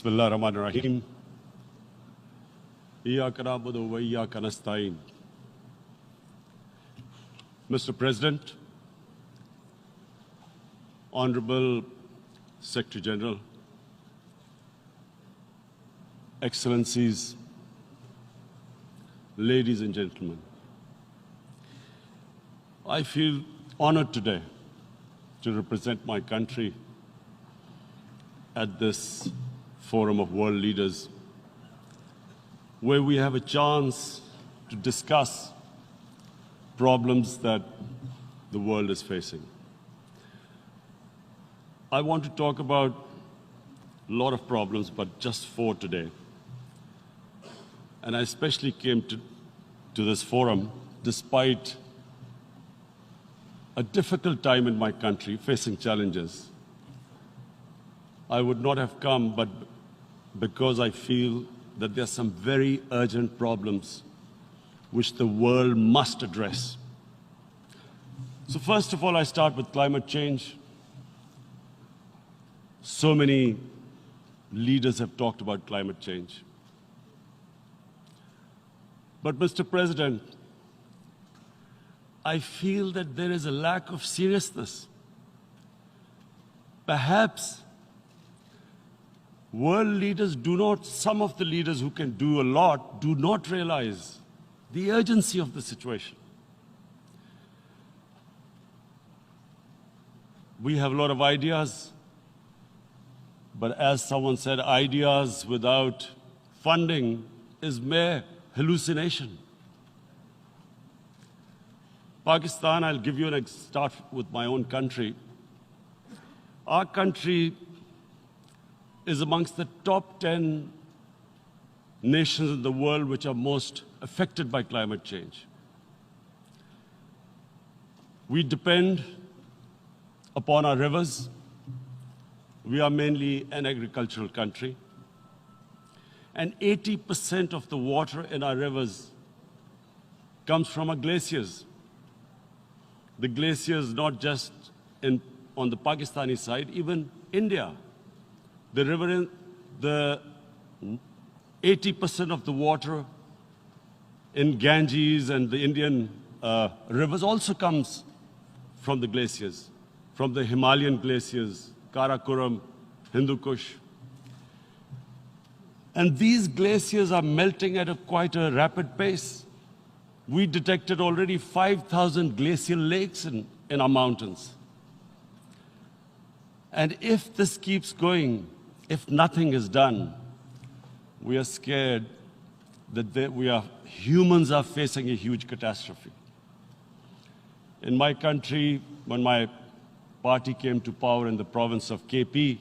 Bismillah ar-Rahman ar-Rahim. Iyyaka na'budu wa iyyaka nasta'in. Mr. President, Honorable Secretary General, Excellencies, ladies and gentlemen, I feel honored today to represent my country at this forum of world leaders, where we have a chance to discuss problems that the world is facing. I want to talk about a lot of problems, but just 4 today. And I especially came to this forum despite a difficult time in my country, facing challenges. I would not have come, but because I feel that there are some very urgent problems which the world must address. So first of all, I start with climate change. So many leaders have talked about climate change. But Mr. President, I feel that there is a lack of seriousness. Perhaps world leaders some of the leaders who can do a lot, do not realize the urgency of the situation. We have a lot of ideas, but as someone said, ideas without funding is mere hallucination. Pakistan, I'll give you start with my own country. Our country is amongst the top 10 nations in the world which are most affected by climate change. We depend upon our rivers. We are mainly an agricultural country. And 80% of the water in our rivers comes from our glaciers. The glaciers not just on the Pakistani side, even India. The 80% of the water in Ganges and the Indian rivers also comes from the glaciers, from the Himalayan glaciers, Karakoram, Hindu Kush. And these glaciers are melting at quite a rapid pace. We detected already 5,000 glacial lakes in our mountains. And if this keeps going, if nothing is done, we are scared that humans are facing a huge catastrophe. In my country, when my party came to power in the province of KP,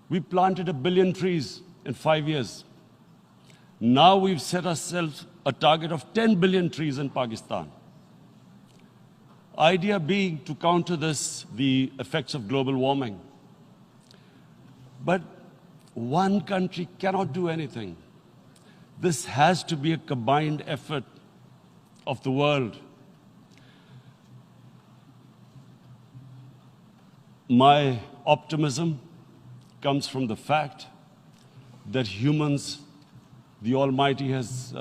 we planted 1 billion trees in 5 years. Now we've set ourselves a target of 10 billion trees in Pakistan. Idea being to counter the effects of global warming. But one country cannot do anything. This has to be a combined effort of the world. My optimism comes from the fact that the Almighty has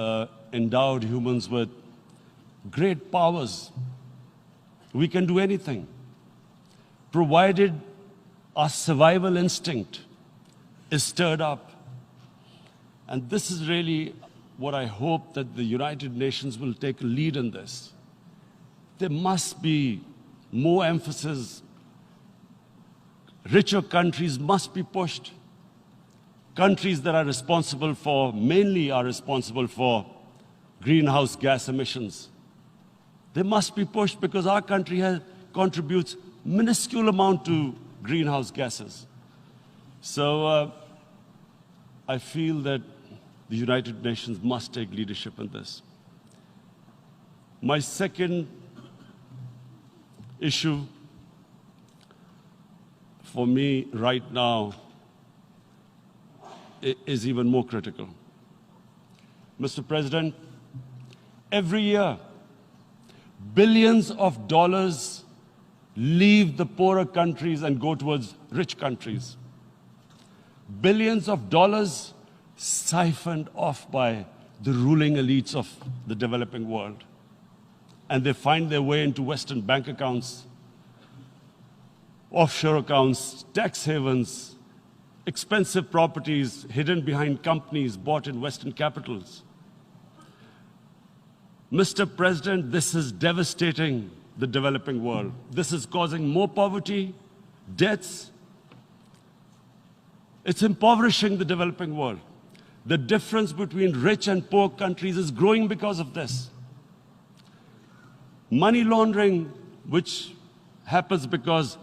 endowed humans with great powers. We can do anything, provided our survival instinct is stirred up. And this is really what I hope that the United Nations will take a lead in this. There must be more emphasis. Richer countries must be pushed. Countries that mainly are responsible for greenhouse gas emissions. They must be pushed because our country contributes minuscule amount to greenhouse gases. So I feel that the United Nations must take leadership in this. My second issue for me right now is even more critical. Mr. President, every year, billions of dollars leave the poorer countries and go towards rich countries. Billions of dollars siphoned off by the ruling elites of the developing world. And they find their way into Western bank accounts, offshore accounts, tax havens, expensive properties hidden behind companies bought in Western capitals. Mr. President, this is devastating the developing world. This is causing more poverty, debts. It's impoverishing the developing world. The difference between rich and poor countries is growing because of this. Money laundering, which happens because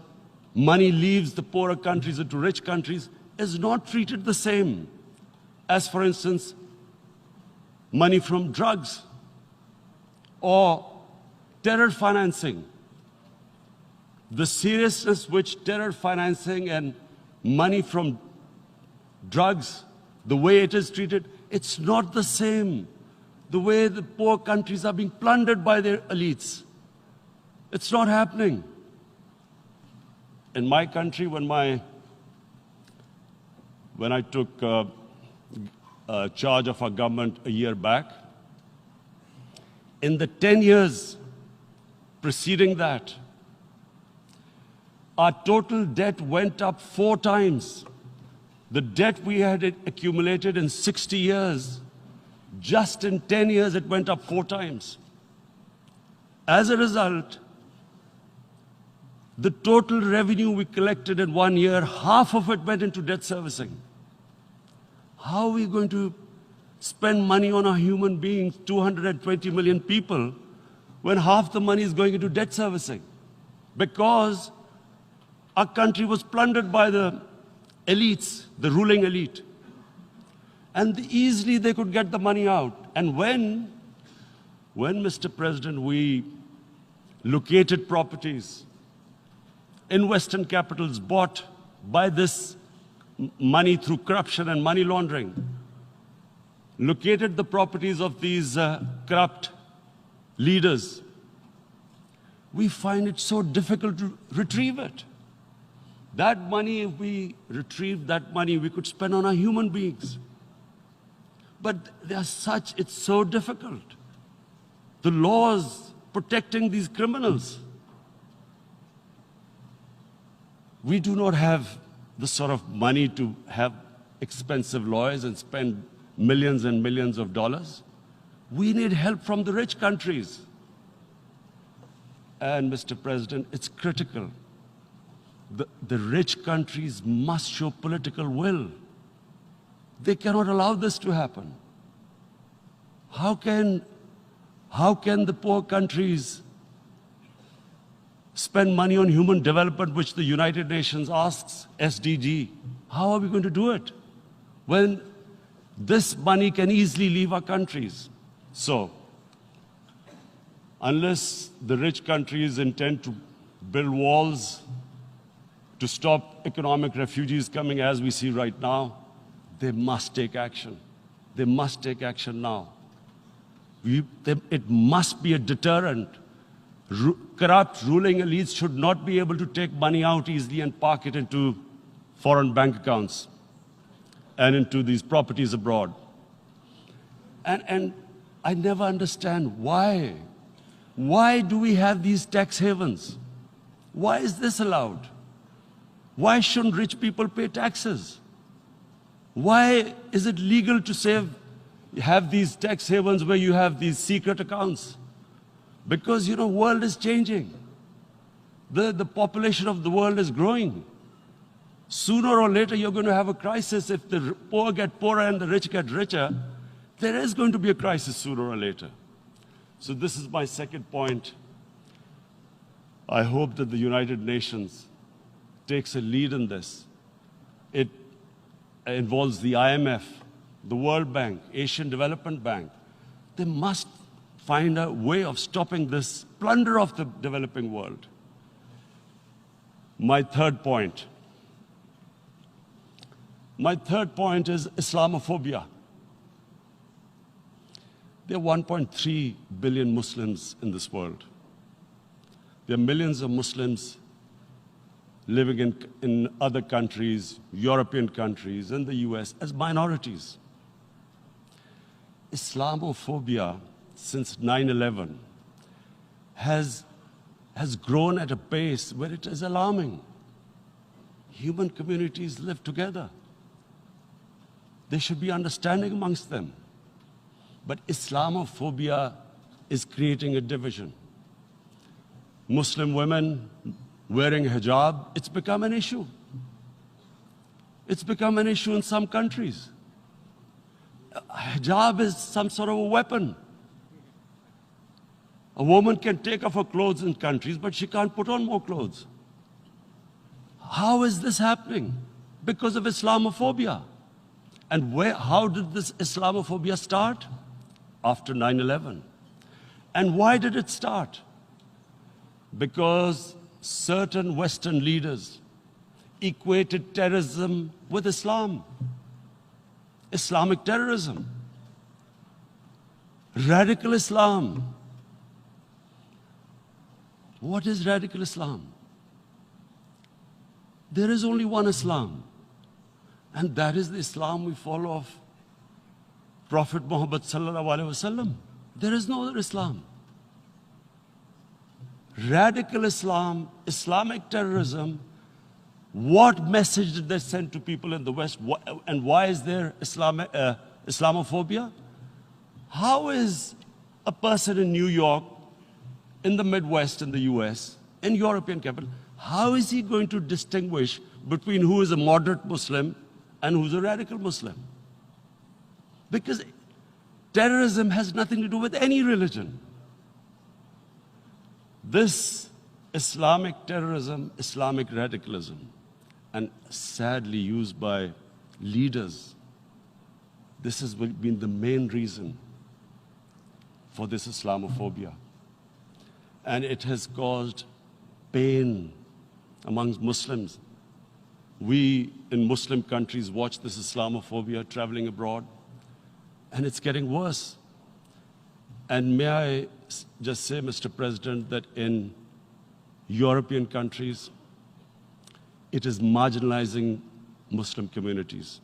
money leaves the poorer countries into rich countries, is not treated the same as, for instance, money from drugs or terror financing. The seriousness which terror financing and money from drugs, the way it is treated, it's not the same. The way the poor countries are being plundered by their elites. It's not happening. In my country, when I took charge of our government a year back, in the 10 years preceding that, our total debt went up 4 times. The debt we had accumulated in 60 years, just in 10 years, it went up 4 times. As a result, the total revenue we collected in 1 year, half of it went into debt servicing. How are we going to spend money on our human beings, 220 million people, when half the money is going into debt servicing? Because our country was plundered by the elites, the ruling elite. And easily they could get the money out. And when, Mr. President, we located properties in Western capitals bought by this money through corruption and money laundering, located the properties of these corrupt leaders, we find it so difficult to retrieve it. That money, if we retrieved that money, we could spend on our human beings. But it's so difficult. The laws protecting these criminals. We do not have the sort of money to have expensive lawyers and spend millions and millions of dollars. We need help from the rich countries. And Mr. President, it's critical. The rich countries must show political will. They cannot allow this to happen. How can the poor countries spend money on human development, which the United Nations asks, SDG? How are we going to do it when this money can easily leave our countries? So, unless the rich countries intend to build walls to stop economic refugees coming as we see right now, they must take action. They must take action now. It must be a deterrent. Corrupt ruling elites should not be able to take money out easily and park it into foreign bank accounts and into these properties abroad. And I never understand why. Why do we have these tax havens? Why is this allowed? Why shouldn't rich people pay taxes? Why is it legal to have these tax havens where you have these secret accounts? Because, the world is changing. The population of the world is growing. Sooner or later, you're going to have a crisis. If the poor get poorer and the rich get richer, there is going to be a crisis sooner or later. So this is my second point. I hope that the United Nations takes a lead in this. It involves the IMF, the World Bank, Asian Development Bank. They must find a way of stopping this plunder of the developing world. My third point is Islamophobia. There are 1.3 billion Muslims in this world. There are millions of Muslims living in other countries, European countries, and the US as minorities. Islamophobia since 9/11 has grown at a pace where it is alarming. Human communities live together. There should be understanding amongst them. But Islamophobia is creating a division. Muslim women wearing hijab, it's become an issue. It's become an issue in some countries. Hijab is some sort of a weapon. A woman can take off her clothes in countries, but she can't put on more clothes. How is this happening? Because of Islamophobia. And how did this Islamophobia start? After 9/11. And why did it start? Because certain Western leaders equated terrorism with Islam. Islamic terrorism. Radical Islam. What is radical Islam? There is only one Islam. And that is the Islam we follow of Prophet Muhammad sallallahu alaihi wasallam. There is no other Islam. Radical Islam, Islamic terrorism, what message did they send to people in the West? And why is there Islamophobia? How is a person in New York, in the Midwest, in the US, in European capital, how is he going to distinguish between who is a moderate Muslim and who's a radical Muslim? Because terrorism has nothing to do with any religion. This Islamic terrorism, Islamic radicalism, and sadly used by leaders, this has been the main reason for this Islamophobia. And it has caused pain amongst Muslims. We in Muslim countries watch this Islamophobia traveling abroad, and it's getting worse. And may I just say, Mr. President, that in European countries, it is marginalizing Muslim communities.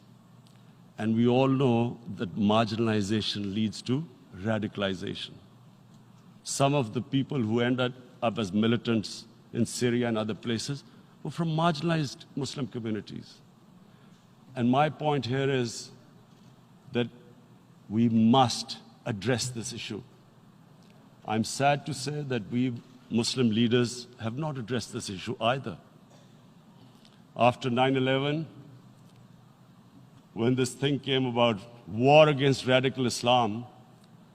And we all know that marginalization leads to radicalization. Some of the people who ended up as militants in Syria and other places were from marginalized Muslim communities. And my point here is that we must address this issue. I'm sad to say that we Muslim leaders have not addressed this issue either. After 9/11, when this thing came about war against radical Islam,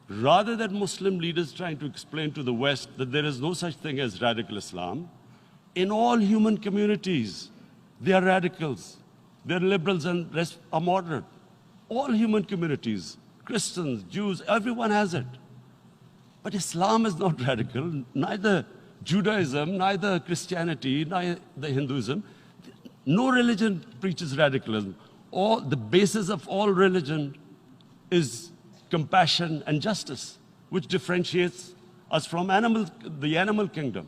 rather than Muslim leaders trying to explain to the West that there is no such thing as radical Islam, in all human communities, they are radicals. They're liberals and rest are moderate. All human communities, Christians, Jews, everyone has it. But Islam is not radical, neither Judaism, neither Christianity, neither Hinduism. No religion preaches radicalism. The basis of all religion is compassion and justice, which differentiates us from the animal kingdom.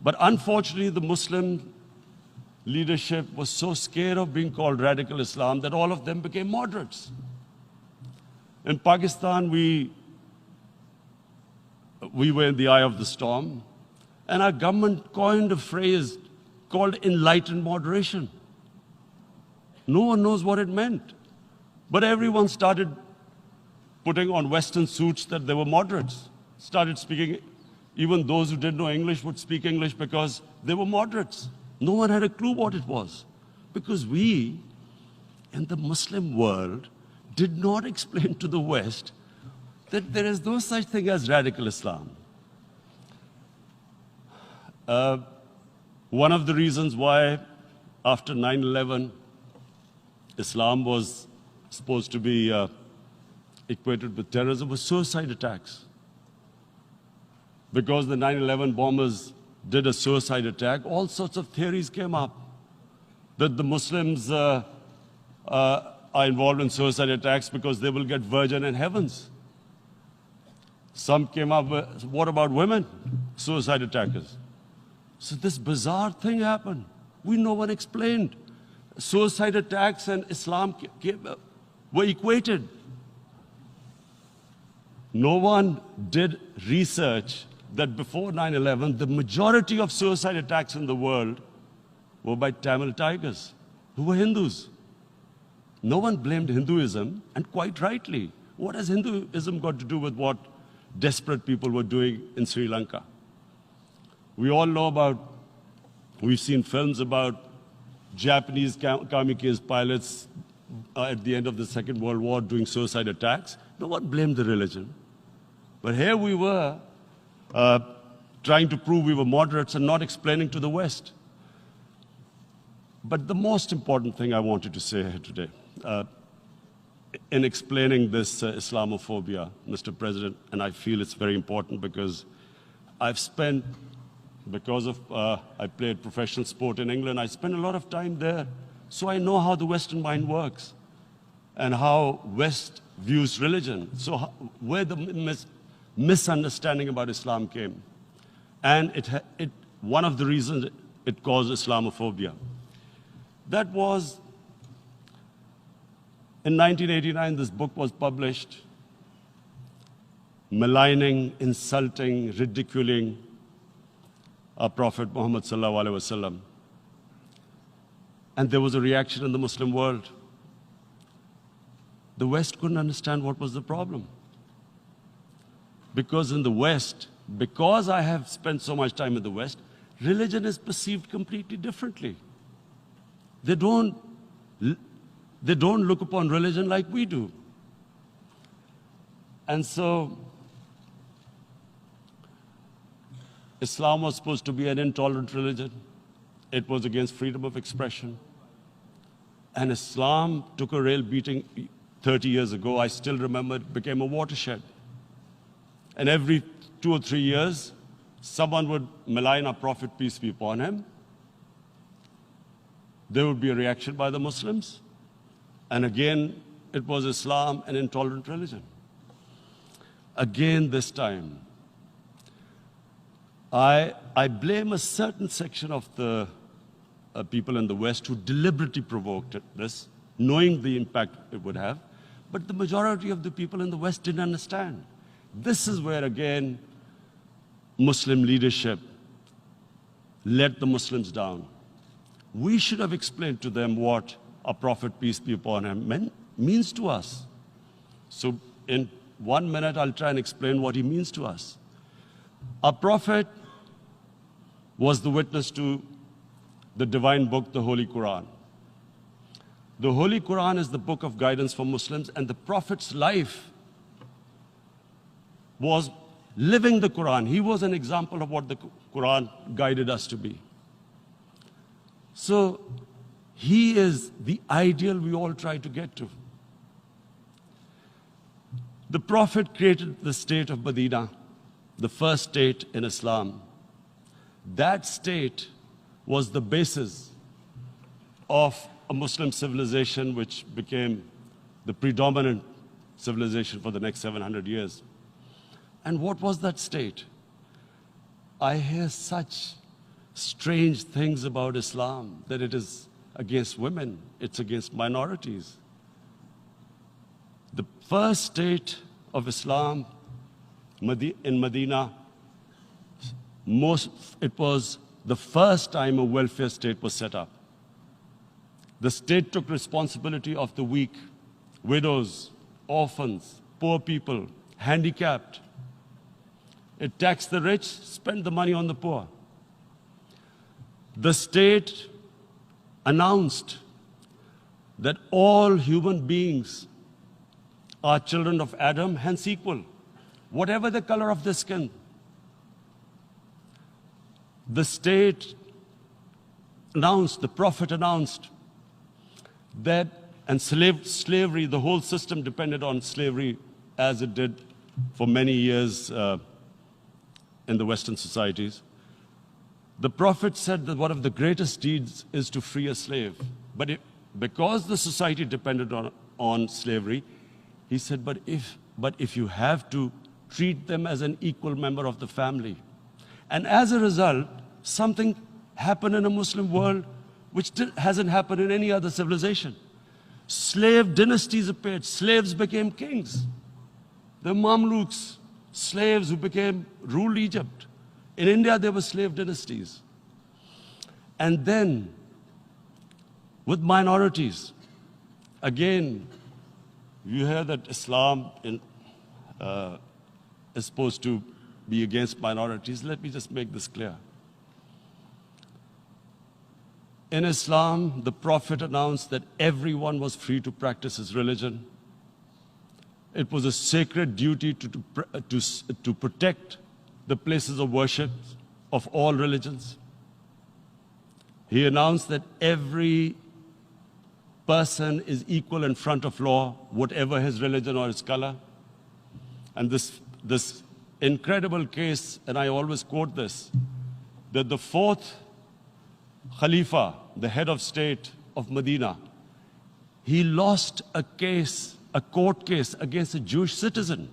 But unfortunately, the Muslim leadership was so scared of being called radical Islam that all of them became moderates. In Pakistan, we were in the eye of the storm, and our government coined a phrase called enlightened moderation. No one knows what it meant. But everyone started putting on Western suits that they were moderates, started speaking. Even those who didn't know English would speak English because they were moderates. No one had a clue what it was. Because we, in the Muslim world, did not explain to the West that there is no such thing as radical Islam. One of the reasons why, after 9/11, Islam was supposed to be equated with terrorism was suicide attacks. Because the 9/11 bombers did a suicide attack, all sorts of theories came up that the Muslims are involved in suicide attacks because they will get virgin in heavens. Some came up with, what about women, suicide attackers? So this bizarre thing happened. No one explained. Suicide attacks and Islam were equated. No one did research that before 9/11, the majority of suicide attacks in the world were by Tamil tigers, who were Hindus. No one blamed Hinduism, and quite rightly. What has Hinduism got to do with what desperate people were doing in Sri Lanka? We all know we've seen films about Japanese kamikaze pilots at the end of the Second World War doing suicide attacks. No one blamed the religion. But here we were trying to prove we were moderates and not explaining to the West. But the most important thing I wanted to say here today, in explaining this Islamophobia, Mr. President, and I feel it's very important because I've spent, because of I played professional sport in England, I spent a lot of time there. So I know how the Western mind works and how West views religion. So where the misunderstanding about Islam came. And one of the reasons it caused Islamophobia. That was, in 1989, this book was published, maligning, insulting, ridiculing our Prophet Muhammad sallallahu alaihi wasallam. And there was a reaction in the Muslim world. The West couldn't understand what was the problem. Because in the West, because I have spent so much time in the West, religion is perceived completely differently. They don't look upon religion like we do. And so, Islam was supposed to be an intolerant religion. It was against freedom of expression. And Islam took a real beating 30 years ago. I still remember it became a watershed. And every 2 or 3 years, someone would malign our Prophet, peace be upon him. There would be a reaction by the Muslims. And again, it was Islam, an intolerant religion. Again, this time, I blame a certain section of the people in the West who deliberately provoked this, knowing the impact it would have. But the majority of the people in the West didn't understand. This is where, again, Muslim leadership let the Muslims down. We should have explained to them what our Prophet, peace be upon him, means to us. So in 1 minute, I'll try and explain what he means to us. Our Prophet was the witness to the divine book, the Holy Quran. The Holy Quran is the book of guidance for Muslims, and the Prophet's life was living the Quran. He was an example of what the Quran guided us to be. So he is the ideal we all try to get to. The Prophet created the state of Medina, the first state in Islam. That state was the basis of a Muslim civilization which became the predominant civilization for the next 700 years. And what was that state? I hear such strange things about Islam, that it is against women, it's against minorities. The first state of Islam in Medina, it was the first time a welfare state was set up. The state took responsibility of the weak, widows, orphans, poor people, handicapped. It taxed the rich, spent the money on the poor. The state announced that all human beings are children of Adam, hence equal, whatever the color of their skin. The state announced, the Prophet announced that, and slavery, the whole system depended on slavery as it did for many years in the Western societies. The Prophet said that one of the greatest deeds is to free a slave. But because the society depended on slavery, he said, but if you have to treat them as an equal member of the family. And as a result, something happened in a Muslim world which hasn't happened in any other civilization. Slave dynasties appeared. Slaves became kings. The Mamluks, slaves who ruled Egypt. In India, there were slave dynasties. And then, with minorities, again, you hear that Islam is supposed to be against minorities. Let me just make this clear. In Islam, the Prophet announced that everyone was free to practice his religion. It was a sacred duty to protect the places of worship of all religions. He announced that every person is equal in front of law, whatever his religion or his color. And this incredible case, and I always quote this, that the fourth Khalifa, the head of state of Medina, he lost a court case against a Jewish citizen.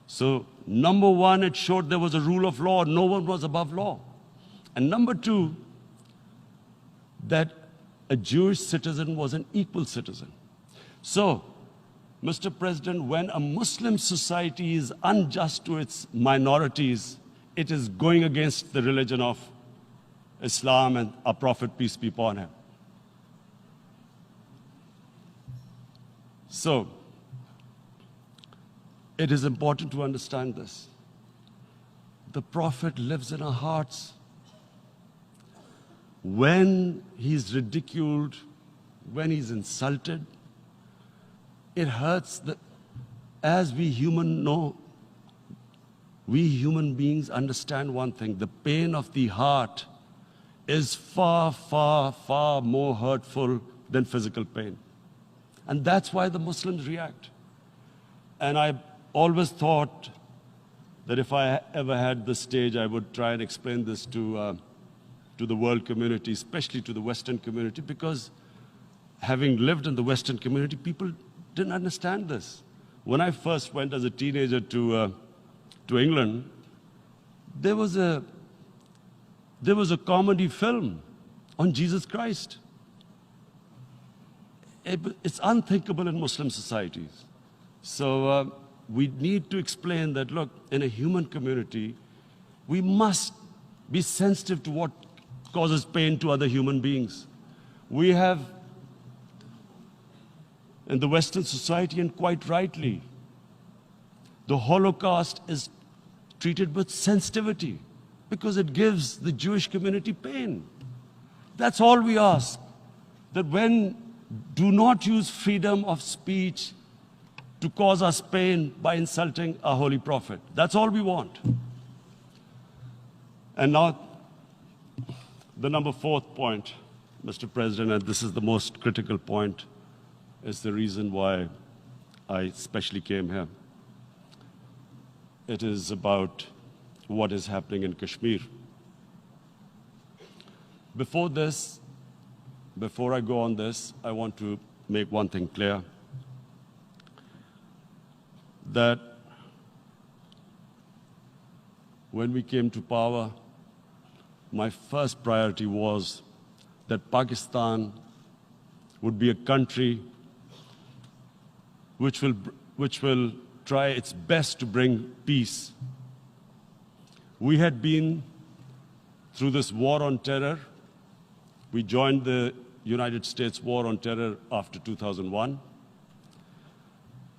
So, number one, it showed there was a rule of law, no one was above law. And number two, that a Jewish citizen was an equal citizen. So, Mr. President, when a Muslim society is unjust to its minorities, it is going against the religion of Islam and our Prophet, peace be upon him. So, it is important to understand this. The Prophet lives in our hearts. When he's ridiculed, when he's insulted, it hurts. As we human beings understand one thing: the pain of the heart is far, far, far more hurtful than physical pain. And that's why the Muslims react. And I always thought that if I ever had the stage, I would try and explain this to the world community, especially to the Western community, because having lived in the Western community, people didn't understand this. When I first went as a teenager to England, there was a comedy film on Jesus Christ. It's unthinkable in Muslim societies. So we need to explain that, look, in a human community, we must be sensitive to what causes pain to other human beings. We have, in the Western society, and quite rightly, the Holocaust is treated with sensitivity because it gives the Jewish community pain. That's all we ask. That do not use freedom of speech to cause us pain by insulting our Holy Prophet. That's all we want. And now, the number fourth point, Mr. President, and this is the most critical point, is the reason why I especially came here. It is about what is happening in Kashmir. Before I go on this, I want to make one thing clear, that when we came to power, my first priority was that Pakistan would be a country which will try its best to bring peace. We had been through this war on terror. We joined the United States war on terror after 2001.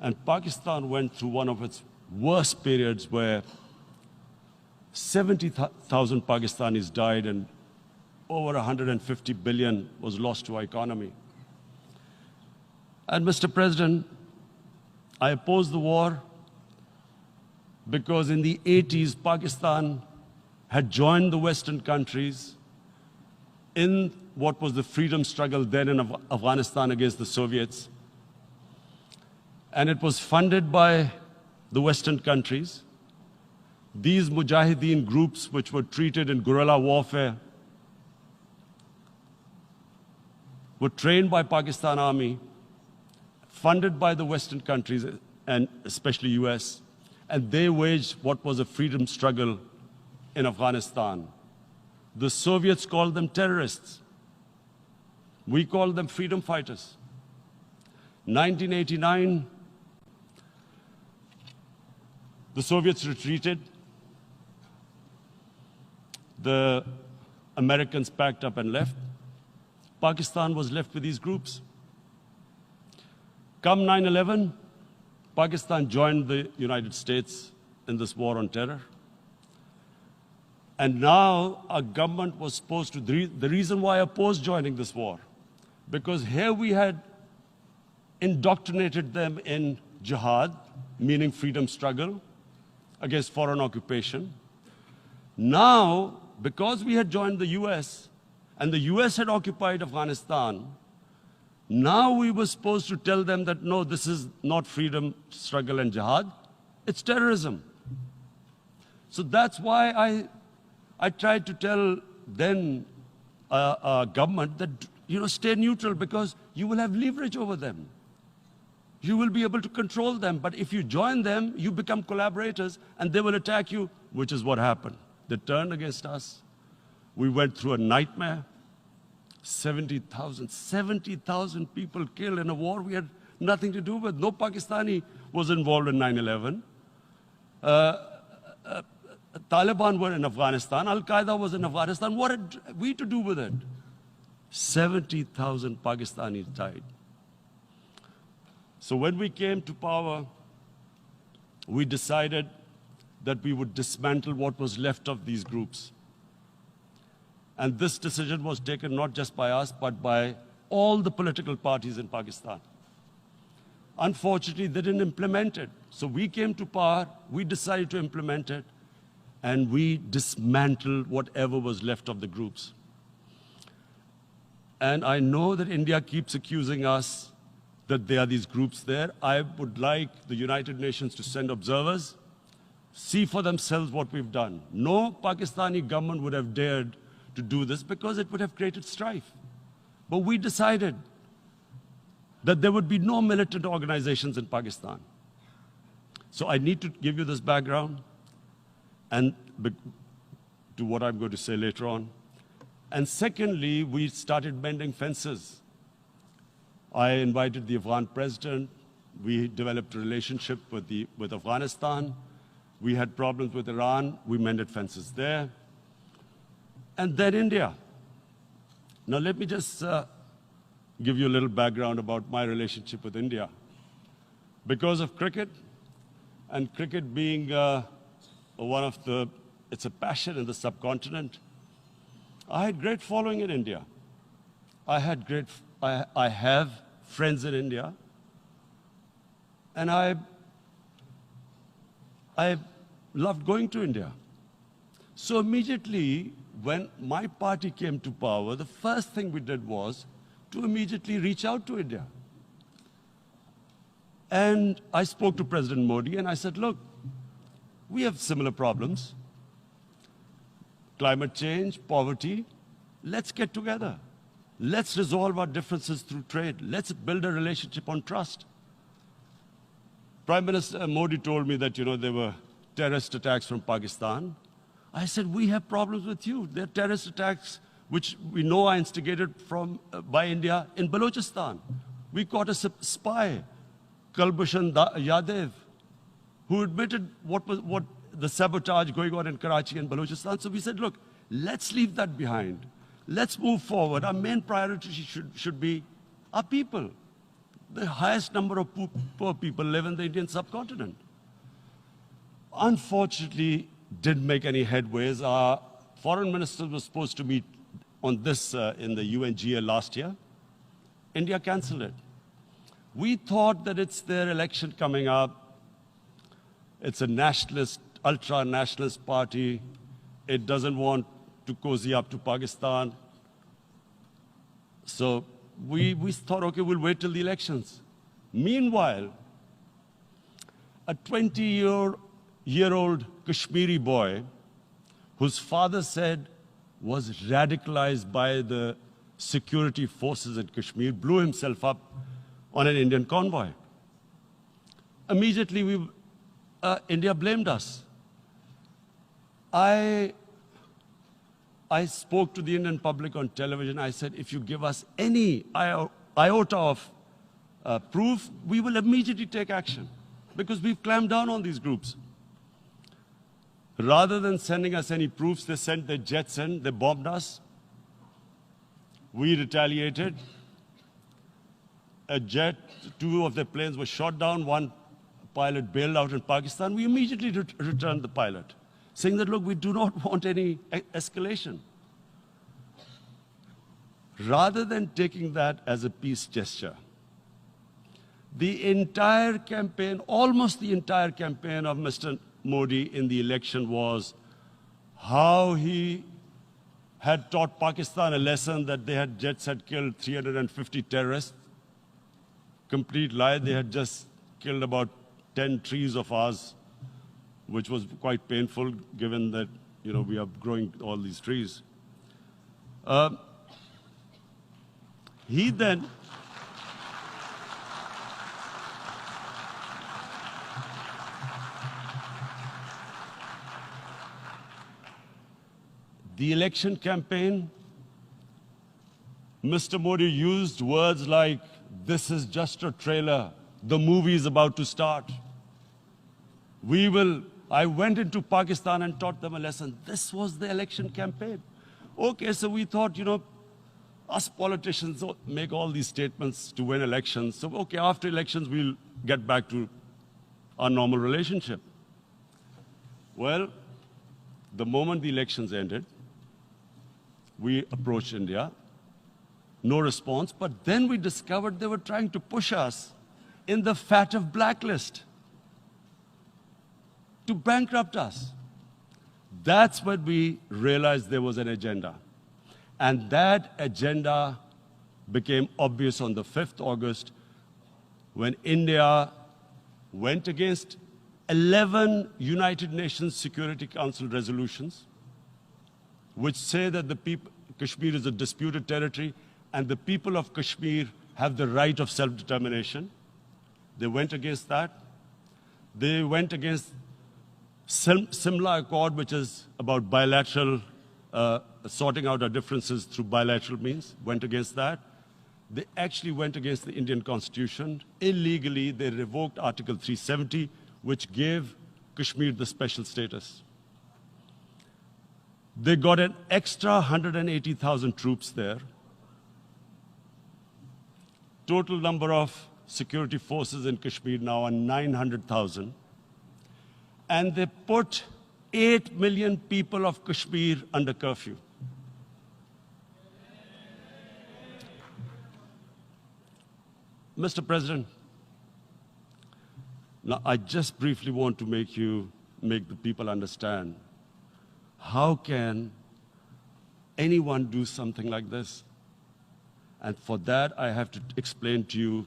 And Pakistan went through one of its worst periods where 70,000 Pakistanis died and over 150 billion was lost to our economy. And Mr. President, I opposed the war because in the 80s, Pakistan had joined the Western countries in what was the freedom struggle then in Afghanistan against the Soviets. And it was funded by the Western countries. These Mujahideen groups, which were treated in guerrilla warfare, were trained by Pakistan Army, funded by the Western countries, and especially US, and they waged what was a freedom struggle in Afghanistan. The Soviets called them terrorists. We called them freedom fighters. 1989, the Soviets retreated. The Americans packed up and left. Pakistan was left with these groups. Come 9/11, Pakistan joined the United States in this war on terror. And now our government was supposed to, the reason why I opposed joining this war, because here we had indoctrinated them in jihad, meaning freedom struggle against foreign occupation. Now, because we had joined the US, and the US had occupied Afghanistan, now we were supposed to tell them that, no, this is not freedom struggle and jihad, it's terrorism. So that's why I tried to tell then government that, stay neutral, because you will have leverage over them. You will be able to control them. But if you join them, you become collaborators, and they will attack you, which is what happened. They turned against us. We went through a nightmare. 70,000 people killed in a war we had nothing to do with. No Pakistani was involved in 9/11. Taliban were in Afghanistan. Al-Qaeda was in Afghanistan. What had we to do with it? 70,000 Pakistanis died. So when we came to power, we decided that we would dismantle what was left of these groups. And this decision was taken not just by us, but by all the political parties in Pakistan. Unfortunately, they didn't implement it. So we came to power, we decided to implement it, and we dismantled whatever was left of the groups. And I know that India keeps accusing us that there are these groups there. I would like the United Nations to send observers, see for themselves what we've done. No Pakistani government would have dared to do this because it would have created strife. But we decided that there would be no militant organizations in Pakistan. So I need to give you this background and to what I'm going to say later on. And secondly, we started mending fences. I invited the Afghan president. We developed a relationship with Afghanistan. We had problems with Iran. We mended fences there. And then India. Now let me just give you a little background about my relationship with India. Because of cricket, and cricket being it's a passion in the subcontinent, I had great following in India. I have friends in India, and I loved going to India. So immediately, when my party came to power, the first thing we did was to immediately reach out to India. And I spoke to President Modi, and I said, look, we have similar problems. Climate change, poverty, let's get together. Let's resolve our differences through trade. Let's build a relationship on trust. Prime Minister Modi told me that, there were terrorist attacks from Pakistan. I said, we have problems with you. There are terrorist attacks which we know are instigated by India in Balochistan. We caught a spy, Kulbhushan Yadav, who admitted what the sabotage going on in Karachi and Balochistan. So we said, look, let's leave that behind. Let's move forward. Our main priority should be our people. The highest number of poor people live in the Indian subcontinent. Unfortunately, didn't make any headways. Our foreign minister was supposed to meet on this in the UNGA last year. India canceled it. We thought that it's their election coming up. It's a nationalist, ultra-nationalist party. It doesn't want to cozy up to Pakistan. So we thought, okay, we'll wait till the elections. Meanwhile, a 20-year-old Kashmiri boy, whose father said was radicalized by the security forces in Kashmir, blew himself up on an Indian convoy. Immediately, India blamed us. I I spoke to the Indian public on television. I said, if you give us any iota of proof, we will immediately take action because we've clamped down on these groups. Rather than sending us any proofs, they sent their jets in, they bombed us. We retaliated. A jet, two of their planes were shot down, one pilot bailed out in Pakistan. We immediately returned the pilot, saying that, look, we do not want any escalation. Rather than taking that as a peace gesture, the entire campaign, almost the entire campaign of Mr. Modi in the election was how he had taught Pakistan a lesson that jets had killed 350 terrorists. Complete lie. They had just killed about 10 trees of ours, which was quite painful given that, we are growing all these trees. He then the election campaign, Mr. Modi used words like, this is just a trailer, the movie is about to start. I went into Pakistan and taught them a lesson. This was the election campaign. Okay, so we thought, us politicians make all these statements to win elections. So, okay, after elections, we'll get back to our normal relationship. Well, the moment the elections ended, we approached India. No response, but then we discovered they were trying to push us in the FATF blacklist to bankrupt us. That's when we realized there was an agenda. And that agenda became obvious on the 5th August when India went against 11 United Nations Security Council resolutions, which say that Kashmir is a disputed territory and the people of Kashmir have the right of self-determination. They went against that. They went against Simla Accord, which is about bilateral, sorting out our differences through bilateral means, went against that. They actually went against the Indian Constitution. Illegally, they revoked Article 370, which gave Kashmir the special status. They got an extra 180,000 troops there. Total number of security forces in Kashmir now are 900,000. And they put 8 million people of Kashmir under curfew. Mr. President, now I just briefly want to make the people understand, how can anyone do something like this? And for that, I have to explain to you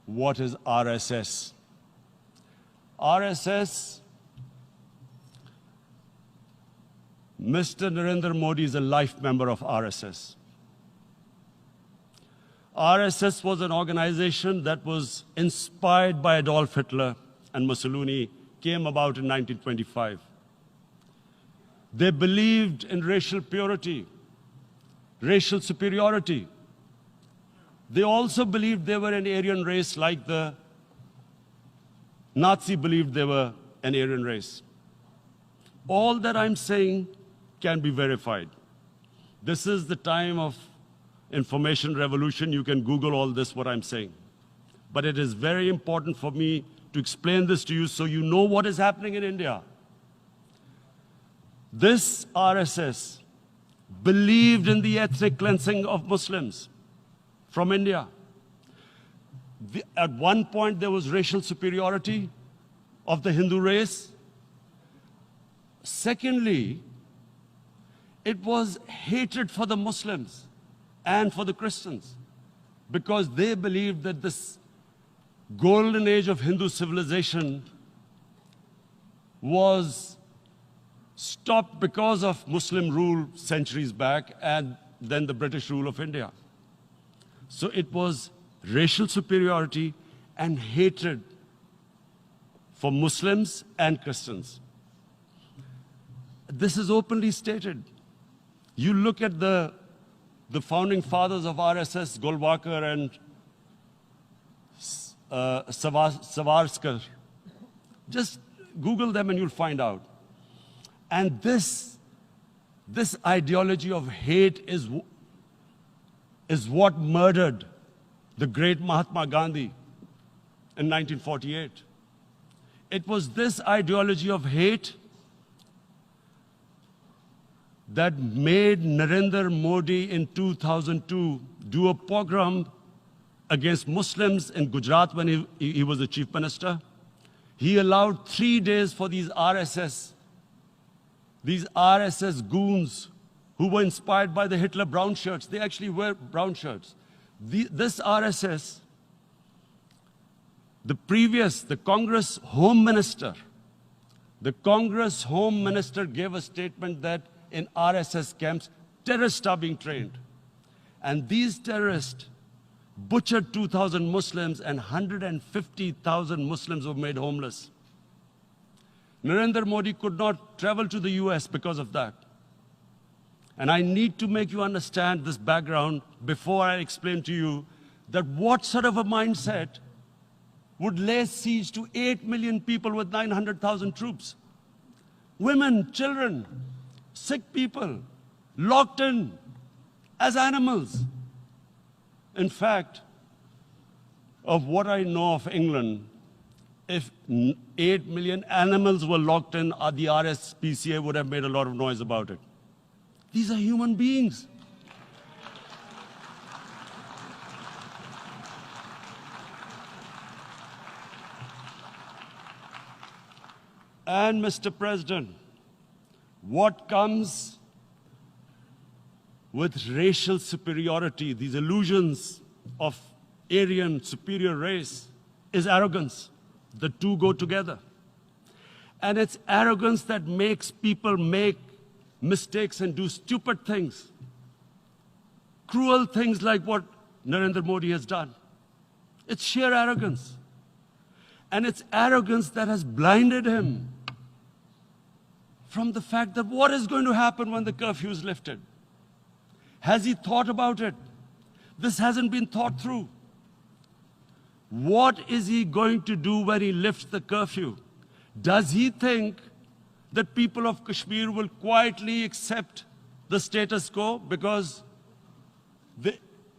what is RSS. RSS, Mr. Narendra Modi is a life member of RSS. RSS was an organization that was inspired by Adolf Hitler and Mussolini, came about in 1925. They believed in racial purity, racial superiority. They also believed they were an Aryan race like the Nazi believed they were an Aryan race. All that I'm saying can be verified. This is the time of information revolution. You can Google all this, what I'm saying. But it is very important for me to explain this to you so you know what is happening in India. This RSS believed in the ethnic cleansing of Muslims from India. At one point, there was racial superiority of the Hindu race. Secondly, it was hatred for the Muslims and for the Christians because they believed that this golden age of Hindu civilization was stopped because of Muslim rule centuries back and then the British rule of India. So it was racial superiority and hatred for Muslims and Christians. this is openly stated. You look at the founding fathers of RSS, Golwalkar and Savarkar. Just Google them and you'll find out. And this ideology of hate is what murdered the great Mahatma Gandhi in 1948. It was this ideology of hate that made Narendra Modi in 2002 do a pogrom against Muslims in Gujarat when he was the chief minister. He allowed 3 days for these RSS goons who were inspired by the Hitler brown shirts. They actually wear brown shirts. This RSS, the Congress Home Minister gave a statement that in RSS camps, terrorists are being trained. And these terrorists butchered 2,000 Muslims and 150,000 Muslims were made homeless. Narendra Modi could not travel to the US because of that. And I need to make you understand this background before I explain to you that what sort of a mindset would lay siege to 8 million people with 900,000 troops. Women, children, sick people, locked in as animals. In fact, of what I know of England, if 8 million animals were locked in, the RSPCA would have made a lot of noise about it. These are human beings. And Mr. President, what comes with racial superiority, these illusions of Aryan superior race, is arrogance. The two go together. And it's arrogance that makes people make mistakes and do stupid things. Cruel things like what Narendra Modi has done. It's sheer arrogance. And it's arrogance that has blinded him from the fact that what is going to happen when the curfew is lifted. Has he thought about it? This hasn't been thought through. What is he going to do when he lifts the curfew? Does he think that people of Kashmir will quietly accept the status quo because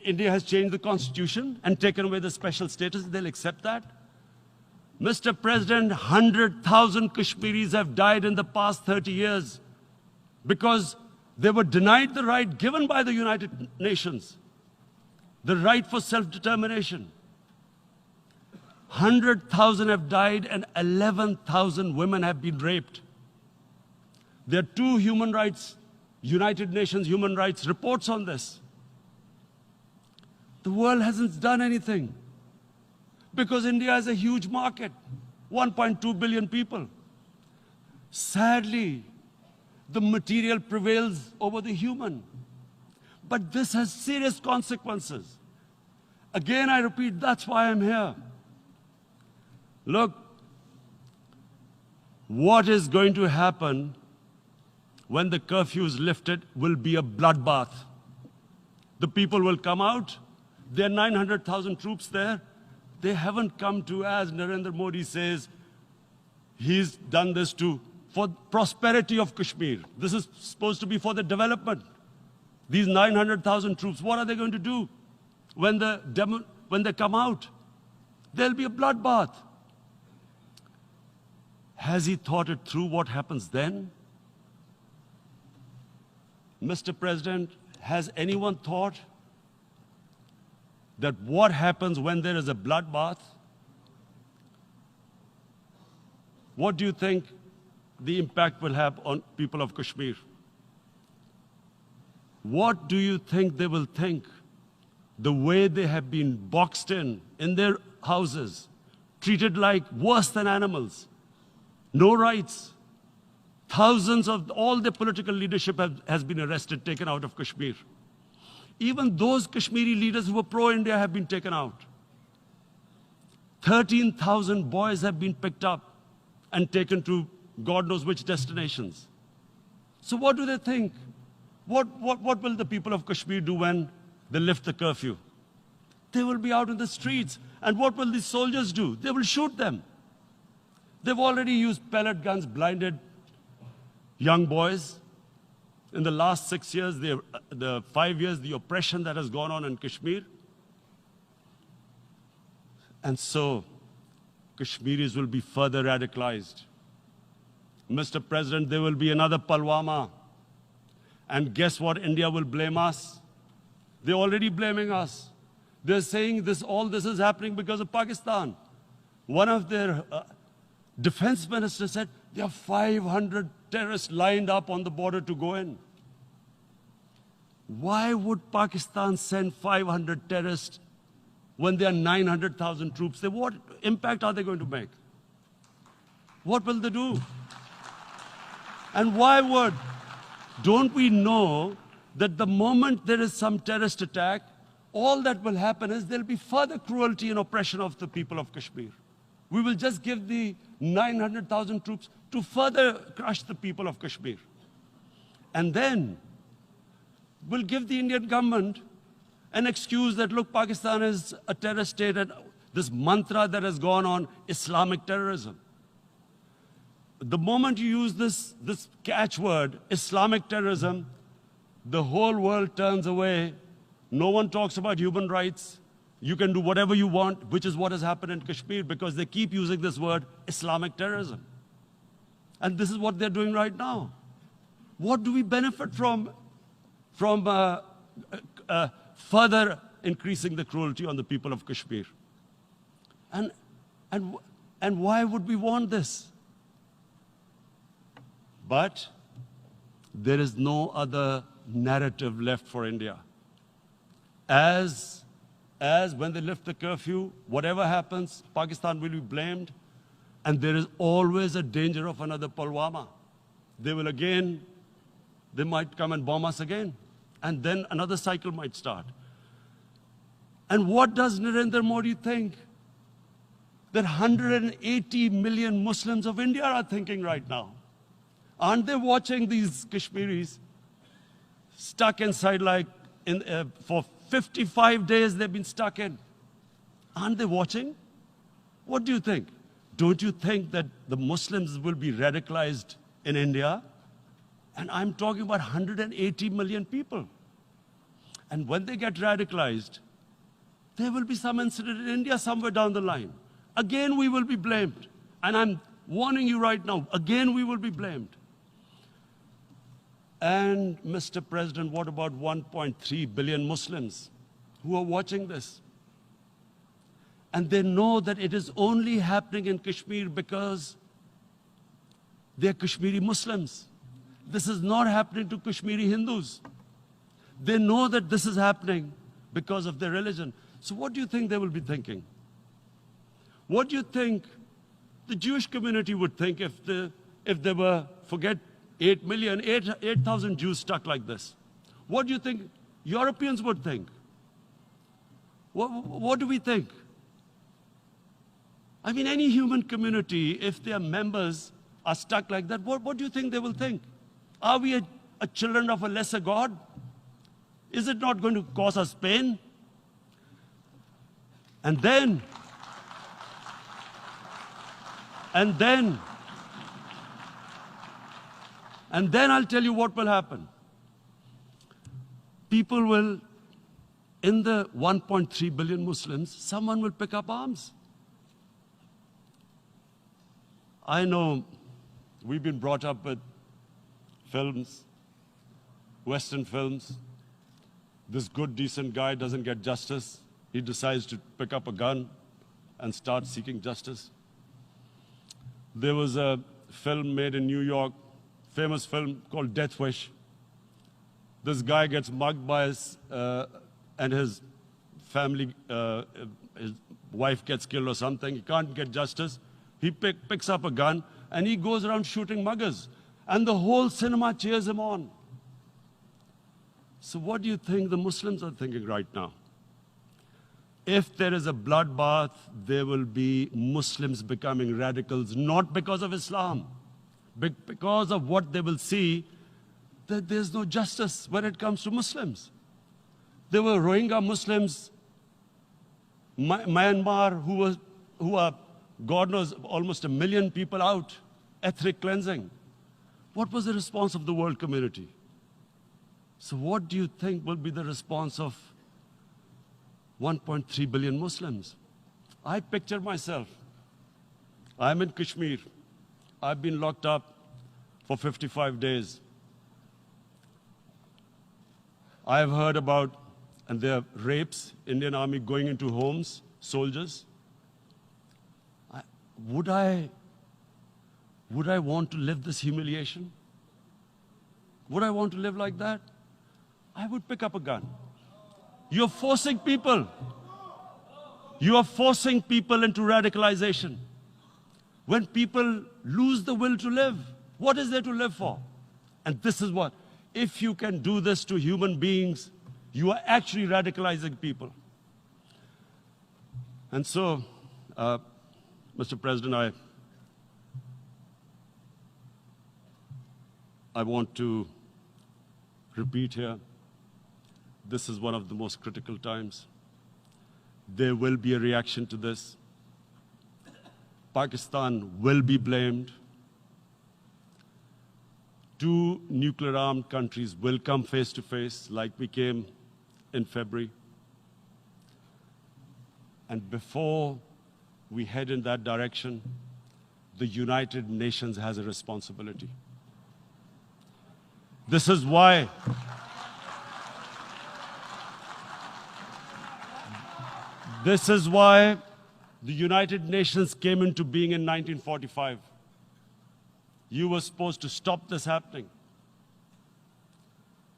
India has changed the constitution and taken away the special status? They'll accept that? Mr. President, 100,000 Kashmiris have died in the past 30 years because they were denied the right given by the United Nations, the right for self-determination. 100,000 have died and 11,000 women have been raped. There are 2 United Nations human rights reports on this. The world hasn't done anything because India is a huge market, 1.2 billion people. Sadly, the material prevails over the human. But this has serious consequences. Again, I repeat, that's why I'm here. Look, what is going to happen when the curfew is lifted will be a bloodbath. The people will come out. There are 900,000 troops there. They haven't come to, as Narendra Modi says, he's done this for prosperity of Kashmir. This is supposed to be for the development. These 900,000 troops, what are they going to do when they come out? There'll be a bloodbath. Has he thought it through what happens then? Mr. President, has anyone thought that what happens when there is a bloodbath? What do you think the impact will have on people of Kashmir? What do you think they will think? The way they have been boxed in their houses, treated like worse than animals, no rights. Thousands of all the political leadership has been arrested, taken out of Kashmir. Even those Kashmiri leaders who were pro-India have been taken out. 13,000 boys have been picked up and taken to God knows which destinations. So what do they think? What will the people of Kashmir do when they lift the curfew? They will be out in the streets. And what will these soldiers do? They will shoot them. They've already used pellet guns, blinded young boys. In the last 6 years, the 5 years, the oppression that has gone on in Kashmir. And so, Kashmiris will be further radicalized. Mr. President, there will be another Pulwama. And guess what? India will blame us. They're already blaming us. They're saying all this is happening because of Pakistan. One of their defense ministers said, there are 500 terrorists lined up on the border to go in. Why would Pakistan send 500 terrorists when there are 900,000 troops? What impact are they going to make? What will they do? And why would? Don't we know that the moment there is some terrorist attack, all that will happen is there'll be further cruelty and oppression of the people of Kashmir. We will just give the 900,000 troops to further crush the people of Kashmir. And then we'll give the Indian government an excuse that, look, Pakistan is a terrorist state, and this mantra that has gone on, Islamic terrorism. The moment you use this catchword, Islamic terrorism, the whole world turns away. No one talks about human rights. You can do whatever you want, which is what has happened in Kashmir, because they keep using this word, Islamic terrorism. And this is what they're doing right now. What do we benefit from further increasing the cruelty on the people of Kashmir? And why would we want this? But there is no other narrative left for India. As when they lift the curfew, whatever happens, Pakistan will be blamed, and there is always a danger of another Pulwama. They might come and bomb us again, and then another cycle might start. And what does Narendra Modi think? That 180 million Muslims of India are thinking right now. Aren't they watching these Kashmiris stuck inside for 55 days they've been stuck in? Aren't they watching? What do you think? Don't you think that the Muslims will be radicalized in India? And I'm talking about 180 million people. And when they get radicalized, there will be some incident in India somewhere down the line. Again, we will be blamed. And I'm warning you right now, again, we will be blamed. And Mr. President, what about 1.3 billion Muslims who are watching this? And they know that it is only happening in Kashmir because they're Kashmiri Muslims. This is not happening to Kashmiri Hindus. They know that this is happening because of their religion. So what do you think they will be thinking? What do you think the Jewish community would think if they were, forget 8,000 Jews stuck like this? What do you think Europeans would think? What do we think? I mean, any human community, if their members are stuck like that, what do you think they will think? Are we a children of a lesser God? Is it not going to cause us pain? And then I'll tell you what will happen. People will, in the 1.3 billion Muslims, someone will pick up arms. I know we've been brought up with films, Western films. This good, decent guy doesn't get justice. He decides to pick up a gun and start seeking justice. There was a film made in New York, famous film called Death Wish. This guy gets mugged by and his family, his wife gets killed or something. He can't get justice. He picks up a gun and he goes around shooting muggers. And the whole cinema cheers him on. So what do you think the Muslims are thinking right now? If there is a bloodbath, there will be Muslims becoming radicals, not because of Islam, but because of what they will see that there's no justice when it comes to Muslims. There were Rohingya Muslims, Myanmar, who are, God knows, almost 1 million people out, ethnic cleansing. What was the response of the world community? So what do you think will be the response of 1.3 billion Muslims? I picture myself. I'm in Kashmir. I've been locked up for 55 days. I have heard about, and there are rapes, Indian Army going into homes, soldiers. Would I want to live this humiliation? Would I want to live like that? I would pick up a gun. You're forcing people. You are forcing people into radicalization. When people lose the will to live, what is there to live for? And this is what, if you can do this to human beings, you are actually radicalizing people. And so, Mr. President, I want to repeat here, this is one of the most critical times. There will be a reaction to this. Pakistan will be blamed. 2 nuclear-armed countries will come face to face like we came in February. And before we head in that direction, the United Nations has a responsibility. This is why the United Nations came into being in 1945. You were supposed to stop this happening.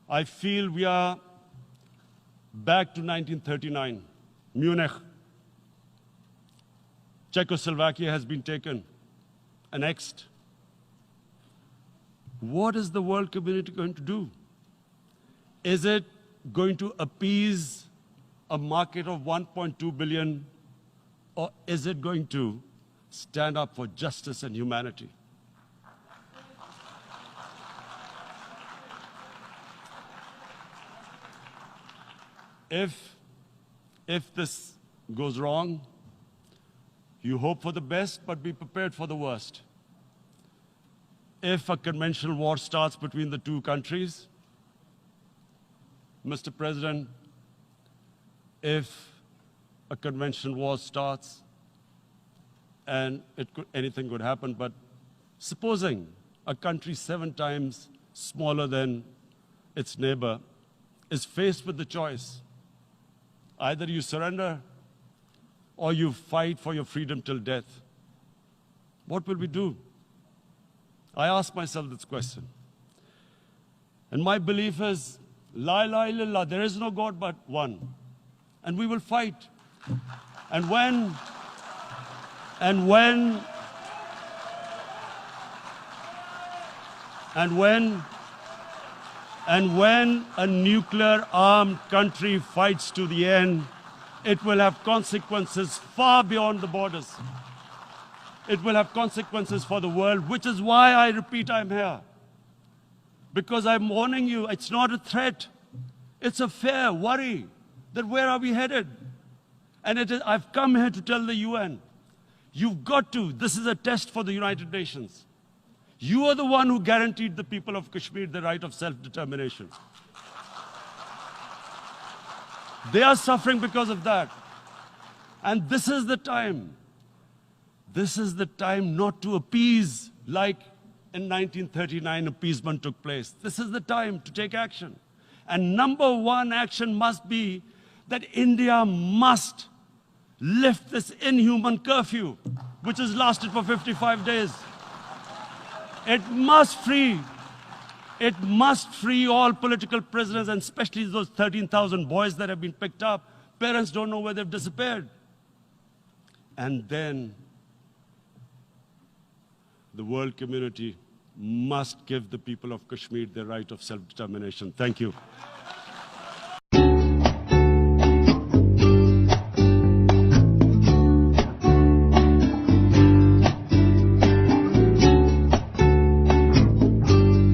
I feel we are back to 1939, Munich. Czechoslovakia has been taken, annexed. What is the world community going to do? Is it going to appease a market of 1.2 billion, or is it going to stand up for justice and humanity? If this goes wrong, you hope for the best, but be prepared for the worst. If a conventional war starts between the 2 countries, Mr. President, if a conventional war starts, and anything could happen, but supposing a country 7 times smaller than its neighbor is faced with the choice, either you surrender or you fight for your freedom till death, what will we do? I ask myself this question. And my belief is, La ilaha illallah, there is no God but one. And we will fight. And when a nuclear-armed country fights to the end, it will have consequences far beyond the borders. It will have consequences for the world, which is why I repeat I'm here. Because I'm warning you, it's not a threat. It's a fair worry that where are we headed? And I've come here to tell the UN, you've got to, this is a test for the United Nations. You are the one who guaranteed the people of Kashmir the right of self-determination. They are suffering because of that. And this is the time. This is the time not to appease like in 1939 appeasement took place. This is the time to take action. And number 1 action must be that India must lift this inhuman curfew, which has lasted for 55 days. It must free all political prisoners, and especially those 13,000 boys that have been picked up. Parents don't know where they've disappeared. And then the world community must give the people of Kashmir their right of self-determination. Thank you.